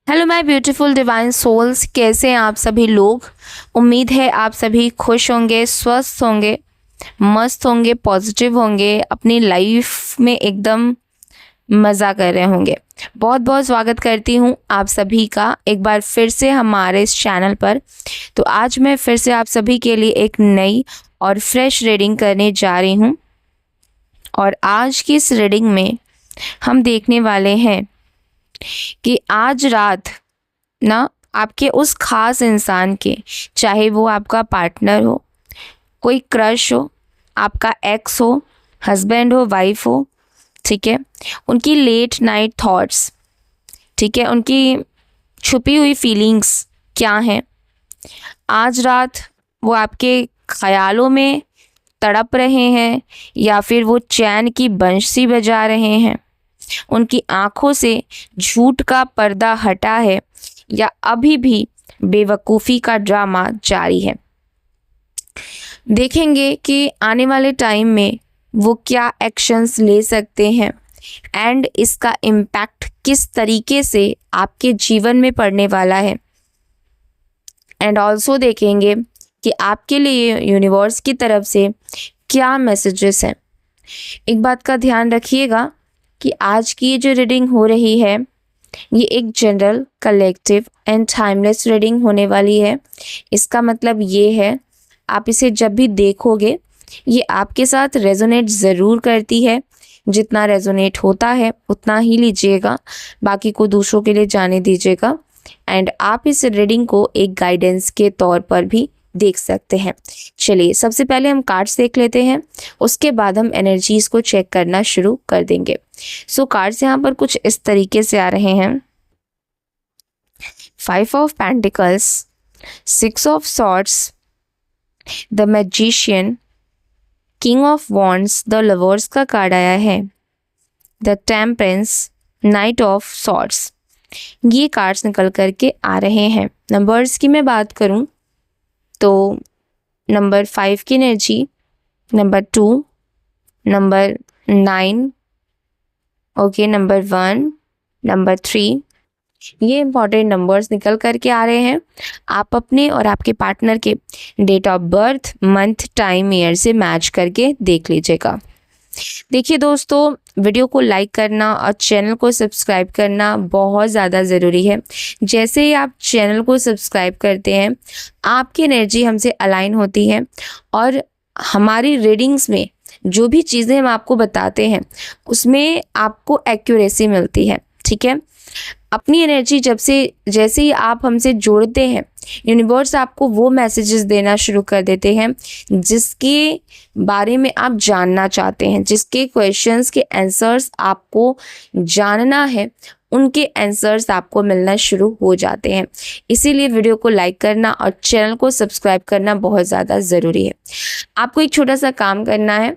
Hello my beautiful divine souls, कैसे हैं आप सभी लोग। उम्मीद है आप सभी खुश होंगे, स्वस्थ होंगे, मस्त होंगे, पॉजिटिव होंगे, अपनी लाइफ में एकदम मज़ा कर रहे होंगे। बहुत बहुत स्वागत करती हूँ आप सभी का एक बार फिर से हमारे इस चैनल पर। तो आज मैं फिर से आप सभी के लिए एक नई और फ्रेश रीडिंग करने जा रही हूँ। और आज की इस रीडिंग में हम देखने वाले हैं कि आज रात ना आपके उस खास इंसान के, चाहे वो आपका पार्टनर हो, कोई क्रश हो, आपका एक्स हो, हस्बैंड हो, वाइफ हो, ठीक है, उनकी लेट नाइट थॉट्स, ठीक है, उनकी छुपी हुई फीलिंग्स क्या हैं। आज रात वो आपके ख्यालों में तड़प रहे हैं या फिर वो चैन की बंशी बजा रहे हैं। उनकी आंखों से झूठ का पर्दा हटा है या अभी भी बेवकूफ़ी का ड्रामा जारी है। देखेंगे कि आने वाले टाइम में वो क्या एक्शंस ले सकते हैं एंड इसका इम्पैक्ट किस तरीके से आपके जीवन में पड़ने वाला है। एंड ऑल्सो देखेंगे कि आपके लिए यूनिवर्स की तरफ से क्या मैसेजेस हैं। एक बात का ध्यान रखिएगा कि आज की जो रीडिंग हो रही है ये एक general, collective and timeless reading होने वाली है। इसका मतलब ये है आप इसे जब भी देखोगे ये आपके साथ रेजोनेट ज़रूर करती है। जितना रेजोनेट होता है उतना ही लीजिएगा, बाकी को दूसरों के लिए जाने दीजिएगा। एंड आप इस रीडिंग को एक गाइडेंस के तौर पर भी देख सकते हैं। चलिए सबसे पहले हम कार्ड्स देख लेते हैं, उसके बाद हम एनर्जीज़ को चेक करना शुरू कर देंगे। सो कार्ड्स यहाँ पर कुछ इस तरीके से आ रहे हैं। 5 of pentacles, 6 of swords, the magician, king of wands, the lovers का कार्ड आया है, the temperance, night of swords. ये कार्ड्स निकल करके आ रहे हैं। नंबर्स की मैं बात करूं तो नंबर 5 की energy, number 2, number 9, okay, number 1, number 3, ये इंपॉर्टेंट नंबर्स निकल करके आ रहे हैं। आप अपने और आपके पार्टनर के date of birth, month, time, year से मैच करके देख लीजिएगा। देखिए दोस्तों, वीडियो को लाइक करना और चैनल को सब्सक्राइब करना बहुत ज़्यादा ज़रूरी है। जैसे ही आप चैनल को सब्सक्राइब करते हैं आपकी एनर्जी हमसे अलाइन होती है और हमारी रीडिंग्स में जो भी चीज़ें हम आपको बताते हैं उसमें आपको एक्यूरेसी मिलती है, ठीक है। अपनी एनर्जी जैसे ही आप हमसे जोड़ते हैं यूनिवर्स आपको वो मैसेजेस देना शुरू कर देते हैं जिसके बारे में आप जानना चाहते हैं, जिसके क्वेश्चंस के आंसर्स आपको जानना है, उनके आंसर्स आपको मिलना शुरू हो जाते हैं। इसीलिए वीडियो को लाइक करना और चैनल को सब्सक्राइब करना बहुत ज़्यादा ज़रूरी है। आपको एक छोटा सा काम करना है,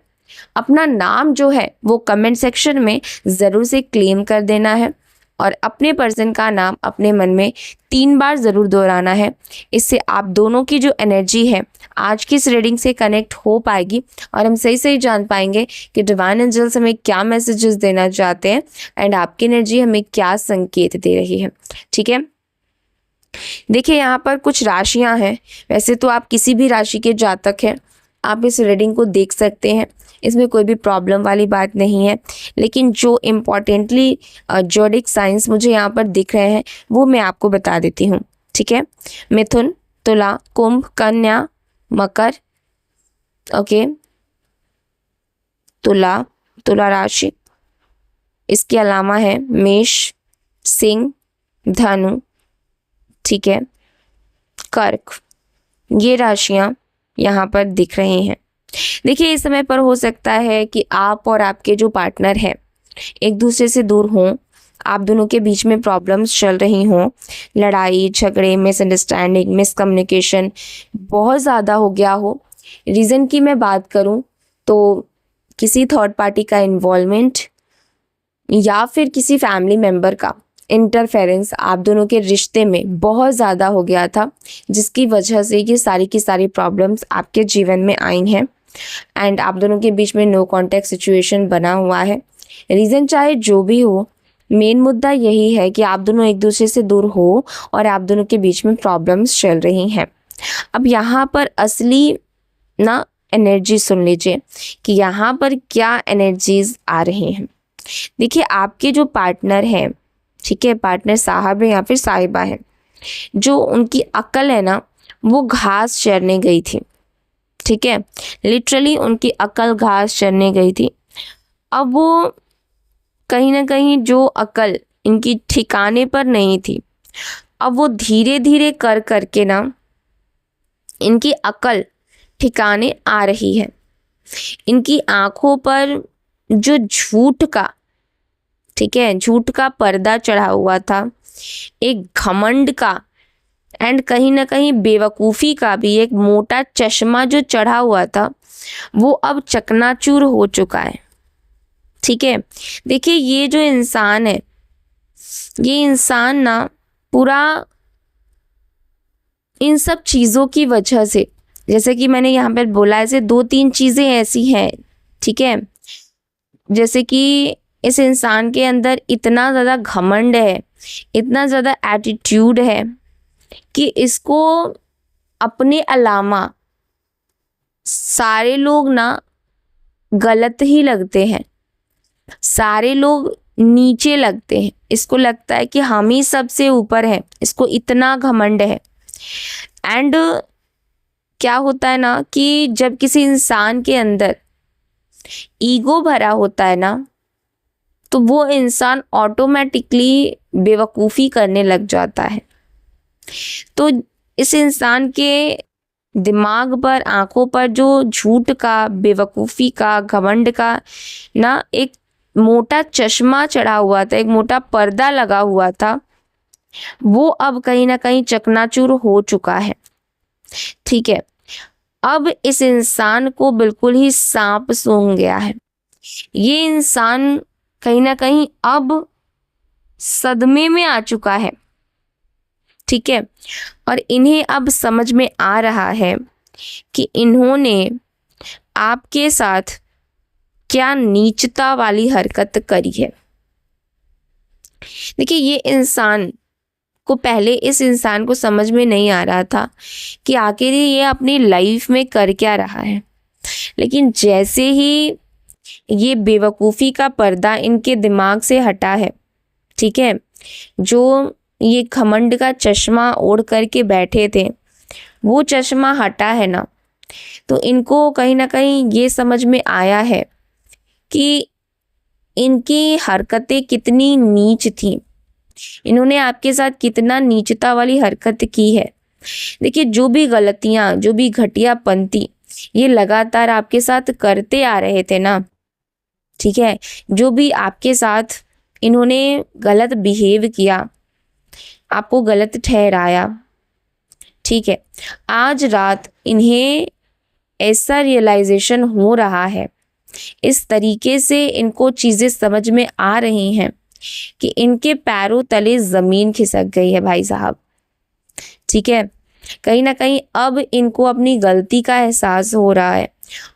अपना नाम जो है वो कमेंट सेक्शन में ज़रूर से क्लेम कर देना है और अपने पर्सन का नाम अपने मन में 3 बार ज़रूर दोहराना है। इससे आप दोनों की जो एनर्जी है आज की इस रीडिंग से कनेक्ट हो पाएगी और हम सही सही जान पाएंगे कि डिवाइन एंजल्स हमें क्या मैसेजेस देना चाहते हैं एंड आपकी एनर्जी हमें क्या संकेत दे रही है, ठीक है। देखिए यहाँ पर कुछ राशियाँ हैं। वैसे तो आप किसी भी राशि के जातक हैं, आप इस रीडिंग को देख सकते हैं, इसमें कोई भी प्रॉब्लम वाली बात नहीं है। लेकिन जो इम्पॉर्टेंटली जोडिक साइंस मुझे यहाँ पर दिख रहे हैं वो मैं आपको बता देती हूँ, ठीक है। मिथुन, तुला, कुंभ, कन्या, मकर, ओके, तुला राशि। इसके अलावा है मेष, सिंह, धनु, ठीक है, कर्क। ये राशियाँ यहाँ पर दिख रही हैं। देखिए इस समय पर हो सकता है कि आप और आपके जो पार्टनर हैं एक दूसरे से दूर हों, आप दोनों के बीच में प्रॉब्लम्स चल रही हों, लड़ाई झगड़े, मिसअंडरस्टैंडिंग, मिसकम्युनिकेशन बहुत ज़्यादा हो गया हो। रीज़न की मैं बात करूं तो किसी थर्ड पार्टी का इन्वॉल्वमेंट या फिर किसी फैमिली मेम्बर का इंटरफेरेंस आप दोनों के रिश्ते में बहुत ज़्यादा हो गया था, जिसकी वजह से ये सारी की सारी प्रॉब्लम्स आपके जीवन में आई हैं एंड आप दोनों के बीच में नो कॉन्टैक्ट सिचुएशन बना हुआ है। रीज़न चाहे जो भी हो, मेन मुद्दा यही है कि आप दोनों एक दूसरे से दूर हो और आप दोनों के बीच में प्रॉब्लम्स चल रही हैं। अब यहाँ पर असली ना एनर्जी सुन लीजिए कि यहाँ पर क्या एनर्जीज आ रही हैं। देखिए, आपके जो पार्टनर हैं, ठीक है, पार्टनर साहब है या फिर साहिबा है, जो उनकी अक्ल है ना वो घास चरने गई थी, ठीक है, लिटरली उनकी अक्ल घास चरने गई थी। अब वो कहीं ना कहीं जो अक्ल इनकी ठिकाने पर नहीं थी, अब वो धीरे धीरे कर करके ना इनकी अक्ल ठिकाने आ रही है। इनकी आंखों पर जो झूठ का, ठीक है, झूठ का पर्दा चढ़ा हुआ था, एक घमंड का एंड कहीं ना कहीं बेवकूफ़ी का भी एक मोटा चश्मा जो चढ़ा हुआ था, वो अब चकनाचूर हो चुका है, ठीक है। देखिए, ये जो इंसान है, ये इंसान ना पूरा इन सब चीज़ों की वजह से, जैसे कि मैंने यहाँ पर बोला, ऐसे 2-3 चीज़ें ऐसी हैं, ठीक है, जैसे कि इस इंसान के अंदर इतना ज़्यादा घमंड है, इतना ज़्यादा एटीट्यूड है कि इसको अपने अलावा सारे लोग ना गलत ही लगते हैं, सारे लोग नीचे लगते हैं। इसको लगता है कि हम ही सबसे ऊपर हैं, इसको इतना घमंड है। एंड क्या होता है ना कि जब किसी इंसान के अंदर ईगो भरा होता है ना, तो वो इंसान ऑटोमेटिकली बेवकूफ़ी करने लग जाता है। तो इस इंसान के दिमाग पर, आंखों पर जो झूठ का, बेवकूफ़ी का, घमंड का ना एक मोटा चश्मा चढ़ा हुआ था, एक मोटा पर्दा लगा हुआ था, वो अब कहीं ना कहीं चकनाचूर हो चुका है, ठीक है। अब इस इंसान को बिल्कुल ही सांप सूंघ गया है। ये इंसान कहीं ना कहीं अब सदमे में आ चुका है, ठीक है, और इन्हें अब समझ में आ रहा है कि इन्होंने आपके साथ क्या नीचता वाली हरकत करी है। देखिए, ये इंसान को पहले इस इंसान को समझ में नहीं आ रहा था कि आखिर ये अपनी लाइफ में कर क्या रहा है, लेकिन जैसे ही ये बेवकूफ़ी का पर्दा इनके दिमाग से हटा है, ठीक है, जो ये घमंड का चश्मा ओढ़ करके बैठे थे, वो चश्मा हटा है ना, तो इनको कहीं ना कहीं ये समझ में आया है कि इनकी हरकतें कितनी नीच थी, इन्होंने आपके साथ कितना नीचता वाली हरकत की है। देखिए, जो भी गलतियाँ, जो भी घटियापंती ये लगातार आपके साथ करते आ रहे थे ना, ठीक है, जो भी आपके साथ इन्होंने गलत बिहेव किया, आपको गलत ठहराया, ठीक है, आज रात इन्हें ऐसा रियलाइजेशन हो रहा है, इस तरीके से इनको चीज़ें समझ में आ रही हैं कि इनके पैरों तले ज़मीन खिसक गई है भाई साहब, ठीक है। कहीं ना कहीं अब इनको अपनी गलती का एहसास हो रहा है,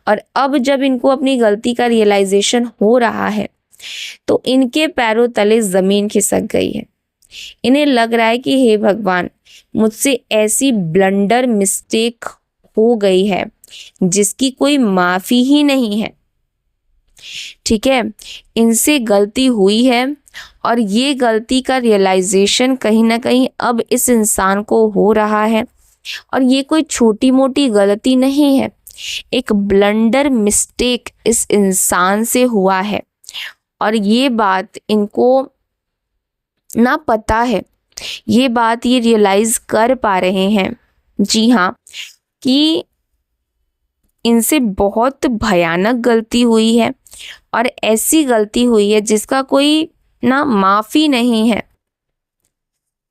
और अब जब इनको अपनी गलती का रियलाइजेशन हो रहा है तो इनके पैरों तले ज़मीन खिसक गई है। इन्हें लग रहा है कि हे भगवान, मुझसे ऐसी ब्लंडर मिस्टेक हो गई है जिसकी कोई माफ़ी ही नहीं है, ठीक है, इनसे गलती हुई है, और ये गलती का रियलाइजेशन कहीं ना कहीं अब इस इंसान को हो रहा है। और ये कोई छोटी मोटी गलती नहीं है, एक ब्लंडर मिस्टेक इस इंसान से हुआ है, और ये बात इनको ना पता है, ये बात ये रियलाइज़ कर पा रहे हैं, जी हाँ, कि इनसे बहुत भयानक गलती हुई है, और ऐसी गलती हुई है जिसका कोई ना माफ़ी नहीं है,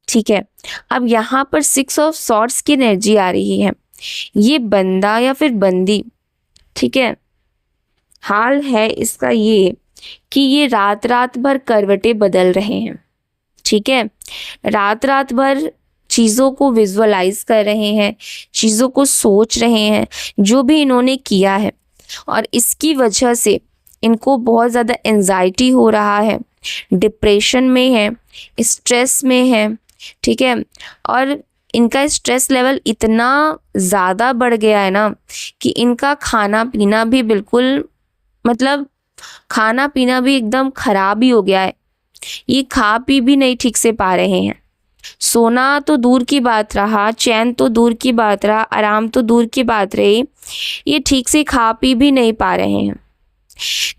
ठीक है। अब यहाँ पर 6 ऑफ सॉर्ड्स की एनर्जी आ रही है। ये बंदा या फिर बंदी, ठीक है, हाल है इसका ये कि ये रात रात भर करवटें बदल रहे हैं, ठीक है, रात रात भर चीज़ों को विजुअलाइज कर रहे हैं, चीज़ों को सोच रहे हैं, जो भी इन्होंने किया है, और इसकी वजह से इनको बहुत ज़्यादा एंजाइटी हो रहा है, डिप्रेशन में है, स्ट्रेस में है, ठीक है। और इनका स्ट्रेस लेवल इतना ज़्यादा बढ़ गया है ना कि इनका खाना पीना भी बिल्कुल, मतलब खाना पीना भी एकदम खराब ही हो गया है। ये खा पी भी नहीं ठीक से पा रहे हैं। सोना तो दूर की बात रहा, चैन तो दूर की बात रहा, आराम तो दूर की बात रही, ये ठीक से खा पी भी नहीं पा रहे हैं।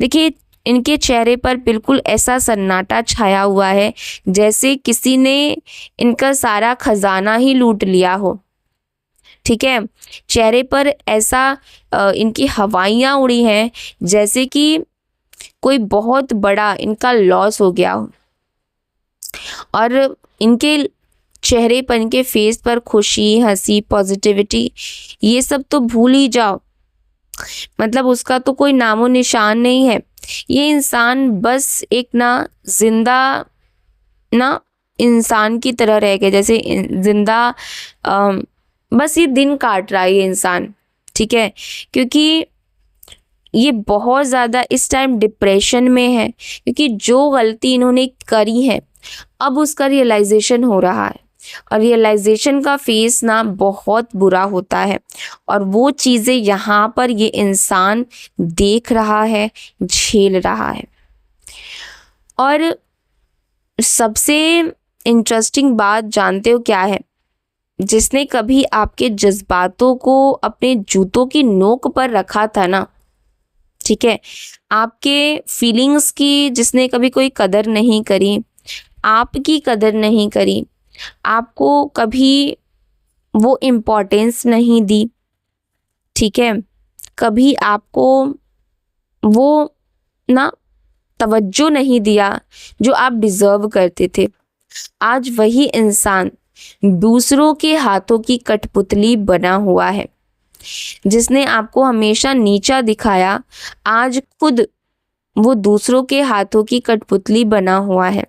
देखिए, इनके चेहरे पर बिल्कुल ऐसा सन्नाटा छाया हुआ है जैसे किसी ने इनका सारा खजाना ही लूट लिया हो, ठीक है। चेहरे पर ऐसा इनकी हवाइयाँ उड़ी हैं जैसे कि कोई बहुत बड़ा इनका लॉस हो गया हो। और इनके चेहरे पर, इनके फेस पर खुशी, हंसी, पॉजिटिविटी, ये सब तो भूल ही जाओ, मतलब उसका तो कोई नामो निशान नहीं है। ये इंसान बस एक ना जिंदा ना इंसान की तरह रह गया, जैसे जिंदा बस ये दिन काट रहा है ये इंसान, ठीक है। क्योंकि ये बहुत ज़्यादा इस टाइम डिप्रेशन में है, क्योंकि जो गलती इन्होंने करी है अब उसका रियलाइजेशन हो रहा है। और रियलाइजेशन का फेस ना बहुत बुरा होता है, और वो चीज़ें यहाँ पर ये इंसान देख रहा है, झेल रहा है। और सबसे इंटरेस्टिंग बात जानते हो क्या है? जिसने कभी आपके जज्बातों को अपने जूतों की नोक पर रखा था ना, ठीक है, आपके फीलिंग्स की जिसने कभी कोई कदर नहीं करी, आपकी कदर नहीं करी, आपको कभी वो इम्पोर्टेंस नहीं दी, ठीक है, कभी आपको वो ना तवज्जो नहीं दिया जो आप डिज़र्व करते थे, आज वही इंसान दूसरों के हाथों की कठपुतली बना हुआ है। जिसने आपको हमेशा नीचा दिखाया, आज खुद वो दूसरों के हाथों की कठपुतली बना हुआ है।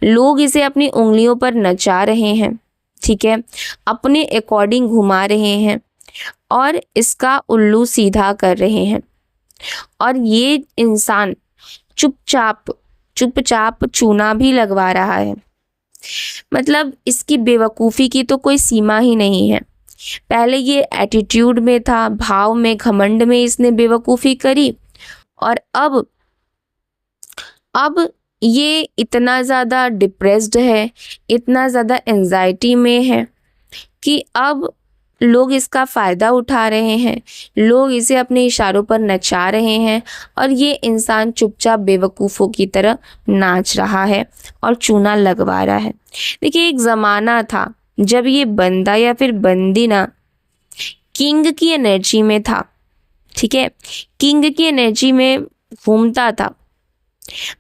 लोग इसे अपनी उंगलियों पर नचा रहे हैं, ठीक है, अपने अकॉर्डिंग घुमा रहे हैं और इसका उल्लू सीधा कर रहे हैं। और ये इंसान चुपचाप चूना भी लगवा रहा है। मतलब इसकी बेवकूफ़ी की तो कोई सीमा ही नहीं है। पहले ये एटीट्यूड में था, भाव में, घमंड में इसने बेवकूफ़ी करी, और अब ये इतना ज़्यादा डिप्रेस्ड है, इतना ज़्यादा एंजाइटी में है कि अब लोग इसका फ़ायदा उठा रहे हैं, लोग इसे अपने इशारों पर नचा रहे हैं, और ये इंसान चुपचाप बेवकूफ़ों की तरह नाच रहा है और चूना लगवा रहा है। देखिए, एक ज़माना था जब ये बंदा या फिर बंदी ना किंग की एनर्जी में था, ठीक है, किंग की एनर्जी में घूमता था,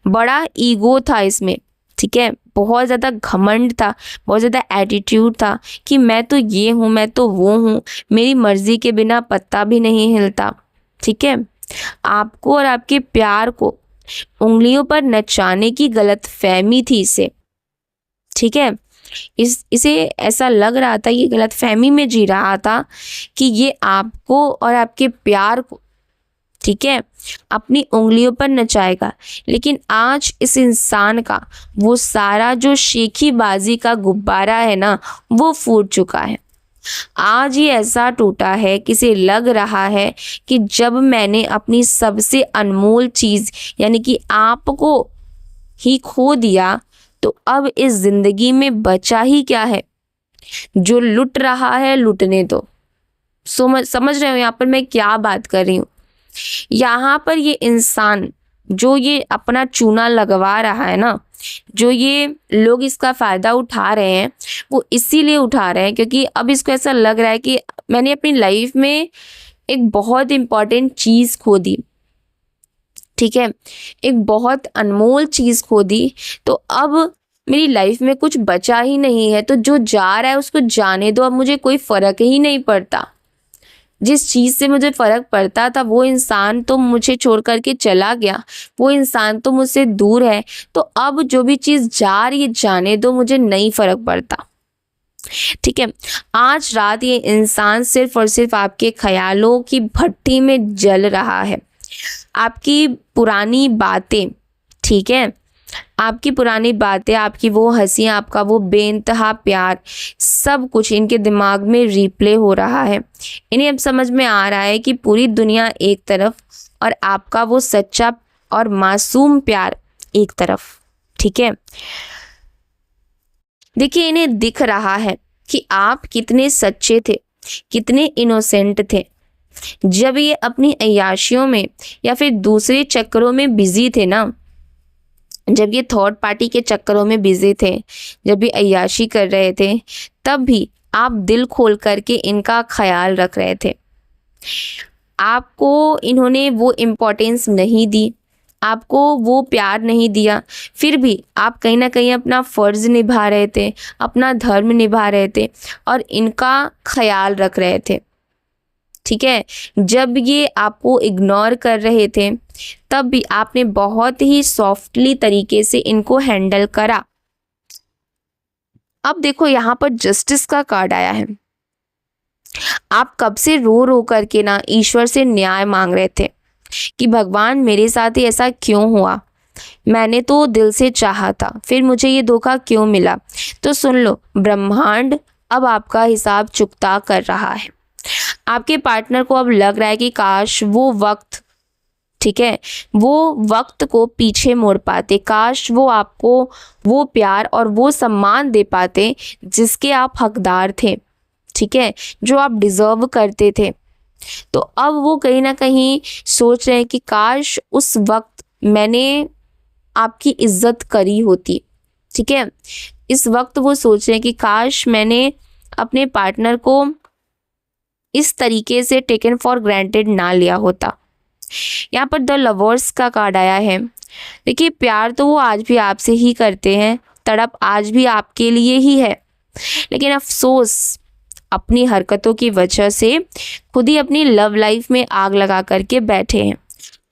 बड़ा ईगो था इसमें, ठीक है, बहुत ज़्यादा घमंड था, बहुत ज़्यादा एटीट्यूड था कि मैं तो ये हूँ, मैं तो वो हूँ, मेरी मर्ज़ी के बिना पत्ता भी नहीं हिलता, ठीक है। आपको और आपके प्यार को उंगलियों पर नचाने की गलत फहमी थी इसे, ठीक है। इसे ऐसा लग रहा था, ये गलत फहमी में जी रहा था कि ये आपको और आपके प्यार को, ठीक है, अपनी उंगलियों पर नचाएगा। लेकिन आज इस इंसान का वो सारा जो शेखीबाजी का गुब्बारा है ना, वो फूट चुका है। आज ये ऐसा टूटा है कि इसे लग रहा है कि जब मैंने अपनी सबसे अनमोल चीज़ यानी कि आपको ही खो दिया, तो अब इस ज़िंदगी में बचा ही क्या है? जो लुट रहा है लुटने दो। समझ रहे हो यहाँ पर मैं क्या बात कर रही हूँ? यहाँ पर ये इंसान जो ये अपना चूना लगवा रहा है ना, जो ये लोग इसका फ़ायदा उठा रहे हैं, वो इसीलिए उठा रहे हैं क्योंकि अब इसको ऐसा लग रहा है कि मैंने अपनी लाइफ में एक बहुत इम्पॉर्टेंट चीज़ खो दी, ठीक है, एक बहुत अनमोल चीज़ खो दी, तो अब मेरी लाइफ में कुछ बचा ही नहीं है, तो जो जा रहा है उसको जाने दो, अब मुझे कोई फ़र्क ही नहीं पड़ता। जिस चीज़ से मुझे फ़र्क पड़ता था वो इंसान तो मुझे छोड़ कर के चला गया, वो इंसान तो मुझसे दूर है, तो अब जो भी चीज़ जा रही है जाने दो, मुझे नहीं फ़र्क पड़ता, ठीक है। आज रात ये इंसान सिर्फ और सिर्फ आपके ख्यालों की भट्टी में जल रहा है, आपकी पुरानी बातें, ठीक है, आपकी पुरानी बातें, आपकी वो हंसी, आपका वो बेइंतहा प्यार, सब कुछ इनके दिमाग में रिप्ले हो रहा है। इन्हें अब समझ में आ रहा है कि पूरी दुनिया एक तरफ और आपका वो सच्चा और मासूम प्यार एक तरफ। ठीक है, देखिए इन्हें दिख रहा है कि आप कितने सच्चे थे, कितने इनोसेंट थे। जब ये अपनी अय्याशियों में या फिर दूसरे चक्करों में बिजी थे ना, जब ये थर्ड पार्टी के चक्करों में बिजी थे, जब ये अय्याशी कर रहे थे, तब भी आप दिल खोल करके इनका ख्याल रख रहे थे। आपको इन्होंने वो इम्पोर्टेंस नहीं दी, आपको वो प्यार नहीं दिया, फिर भी आप कहीं ना कहीं अपना फ़र्ज़ निभा रहे थे, अपना धर्म निभा रहे थे और इनका ख्याल रख रहे थे। ठीक है, जब ये आपको इग्नोर कर रहे थे, तब भी आपने बहुत ही सॉफ्टली तरीके से इनको हैंडल करा। अब देखो यहाँ पर जस्टिस का कार्ड आया है। आप कब से रो रो करके ना ईश्वर से न्याय मांग रहे थे कि भगवान मेरे साथ ही ऐसा क्यों हुआ, मैंने तो दिल से चाहा था, फिर मुझे ये धोखा क्यों मिला। तो सुन लो, ब्रह्मांड अब आपका हिसाब चुकता कर रहा है। आपके पार्टनर को अब लग रहा है कि काश वो वक्त, ठीक है, वो वक्त को पीछे मोड़ पाते, काश वो आपको वो प्यार और वो सम्मान दे पाते जिसके आप हकदार थे, ठीक है, जो आप डिज़र्व करते थे। तो अब वो कहीं ना कहीं सोच रहे हैं कि काश उस वक्त मैंने आपकी इज्जत करी होती। ठीक है, इस वक्त वो सोच रहे हैं कि काश मैंने अपने पार्टनर को इस तरीके से टेकन फॉर ग्रांटेड ना लिया होता। यहाँ पर द लवर्स का कार्ड आया है। देखिए, प्यार तो वो आज भी आपसे ही करते हैं, तड़प आज भी आपके लिए ही है, लेकिन अफसोस अपनी हरकतों की वजह से खुद ही अपनी लव लाइफ में आग लगा करके बैठे हैं।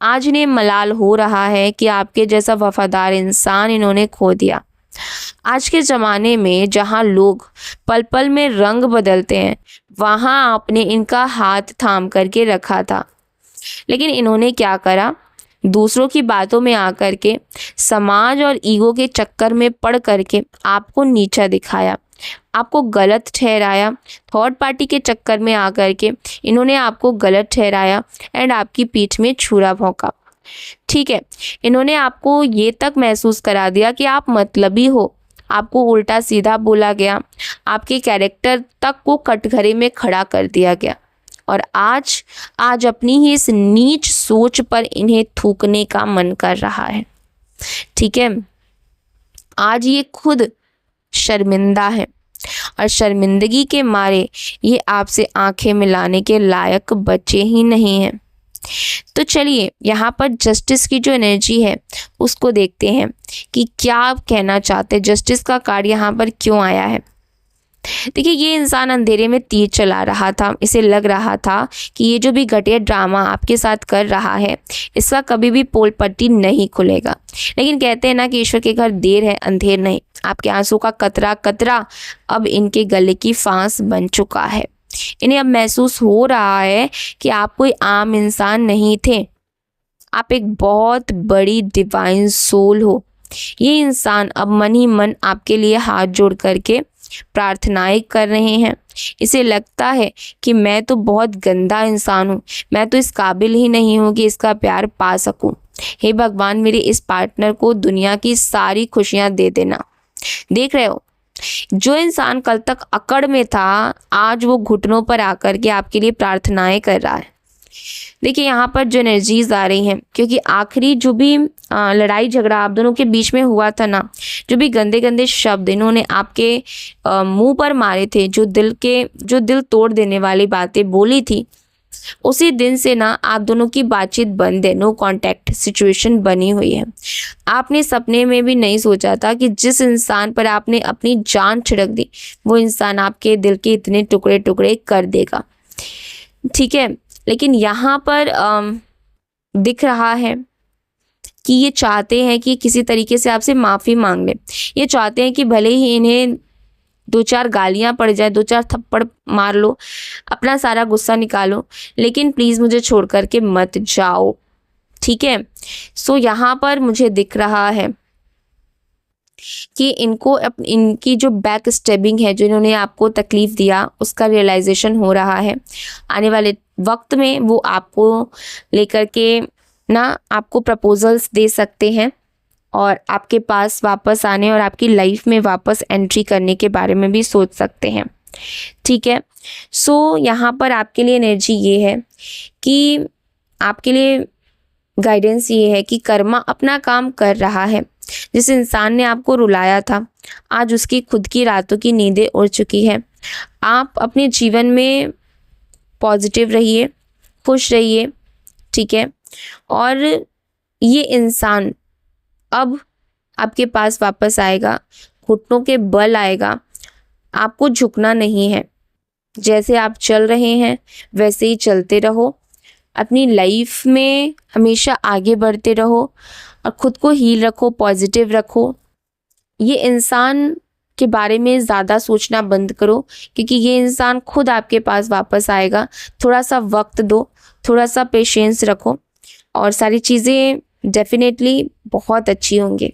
आज इन्हें मलाल हो रहा है कि आपके जैसा वफादार इंसान इन्होंने खो दिया। आज के ज़माने में जहाँ लोग पल पल में रंग बदलते हैं, वहाँ आपने इनका हाथ थाम करके रखा था, लेकिन इन्होंने क्या करा, दूसरों की बातों में आकर के, समाज और ईगो के चक्कर में पड़ करके आपको नीचा दिखाया, आपको गलत ठहराया। थर्ड पार्टी के चक्कर में आकर के इन्होंने आपको गलत ठहराया एंड आपकी पीठ में छुरा भोंका। ठीक है, इन्होंने आपको ये तक महसूस करा दिया कि आप मतलबी हो, आपको उल्टा सीधा बोला गया, आपके कैरेक्टर तक को कटघरे में खड़ा कर दिया गया और आज अपनी ही इस नीच सोच पर इन्हें थूकने का मन कर रहा है। ठीक है, आज ये खुद शर्मिंदा है और शर्मिंदगी के मारे ये आपसे आंखें मिलाने के लायक बचे ही नहीं हैं। तो चलिए यहाँ पर जस्टिस की जो एनर्जी है उसको देखते हैं कि क्या आप कहना चाहते हैं। जस्टिस का कार्ड यहाँ पर क्यों आया है? देखिए, ये इंसान अंधेरे में तीर चला रहा था। इसे लग रहा था कि ये जो भी घटिया ड्रामा आपके साथ कर रहा है, इसका कभी भी पोल पट्टी नहीं खुलेगा। लेकिन कहते हैं ना कि ईश्वर के घर देर है अंधेर नहीं। आपके आंसू का कतरा कतरा अब इनके गले की फांस बन चुका है। इन्हें अब महसूस हो रहा है कि आप कोई आम इंसान नहीं थे, आप एक बहुत बड़ी डिवाइन सोल हो। ये इंसान अब मन ही मन आपके लिए हाथ जोड़ करके प्रार्थनाएं कर रहे हैं। इसे लगता है कि मैं तो बहुत गंदा इंसान हूँ, मैं तो इस काबिल ही नहीं हूँ कि इसका प्यार पा सकूँ। हे भगवान, मेरे इस पार्टनर को दुनिया की सारी खुशियाँ दे देना। देख रहे हो, जो इंसान कल तक अकड़ में था, आज वो घुटनों पर आकर के आपके लिए प्रार्थनाएं कर रहा है। देखिए, यहाँ पर जो एनर्जीज आ रही हैं, क्योंकि आखिरी जो भी लड़ाई झगड़ा आप दोनों के बीच में हुआ था ना, जो भी गंदे गंदे शब्द इन्होंने आपके मुंह पर मारे थे, जो दिल तोड़ देने वाली बातें बोली थी, उसी दिन से ना आप दोनों की बातचीत बंद है, नो कांटेक्ट सिचुएशन बनी हुई है। आपने सपने में भी नहीं सोचा था कि जिस इंसान पर आपने अपनी जान छिड़क दी, वो इंसान आपके दिल के इतने टुकड़े टुकड़े कर देगा। ठीक है, लेकिन यहाँ पर दिख रहा है कि ये चाहते हैं कि किसी तरीके से आपसे माफ़ी मांग लें। ये चाहते हैं कि भले ही इन्हें 2-4 गालियाँ पड़ जाए, 2-4 थप्पड़ मार लो, अपना सारा गुस्सा निकालो, लेकिन प्लीज़ मुझे छोड़ कर के मत जाओ। ठीक है, सो यहाँ पर मुझे दिख रहा है कि इनकी जो बैक स्टेबिंग है, जो इन्होंने आपको तकलीफ़ दिया, उसका रियलाइजेशन हो रहा है। आने वाले वक्त में वो आपको लेकर के ना आपको प्रपोजल्स दे सकते हैं और आपके पास वापस आने और आपकी लाइफ में वापस एंट्री करने के बारे में भी सोच सकते हैं। ठीक है, सो यहाँ पर आपके लिए एनर्जी ये है कि आपके लिए गाइडेंस ये है कि कर्मा अपना काम कर रहा है। जिस इंसान ने आपको रुलाया था, आज उसकी खुद की रातों की नींदें उड़ चुकी है। आप अपने जीवन में पॉजिटिव रहिए, खुश रहिए, ठीक है। और ये इंसान अब आपके पास वापस आएगा, घुटनों के बल आएगा, आपको झुकना नहीं है। जैसे आप चल रहे हैं वैसे ही चलते रहो, अपनी लाइफ में हमेशा आगे बढ़ते रहो और ख़ुद को हील रखो, पॉजिटिव रखो। ये इंसान के बारे में ज़्यादा सोचना बंद करो, क्योंकि ये इंसान खुद आपके पास वापस आएगा। थोड़ा सा वक्त दो, थोड़ा सा पेशेंस रखो और सारी चीज़ें डेफिनेटली बहुत अच्छी होंगी।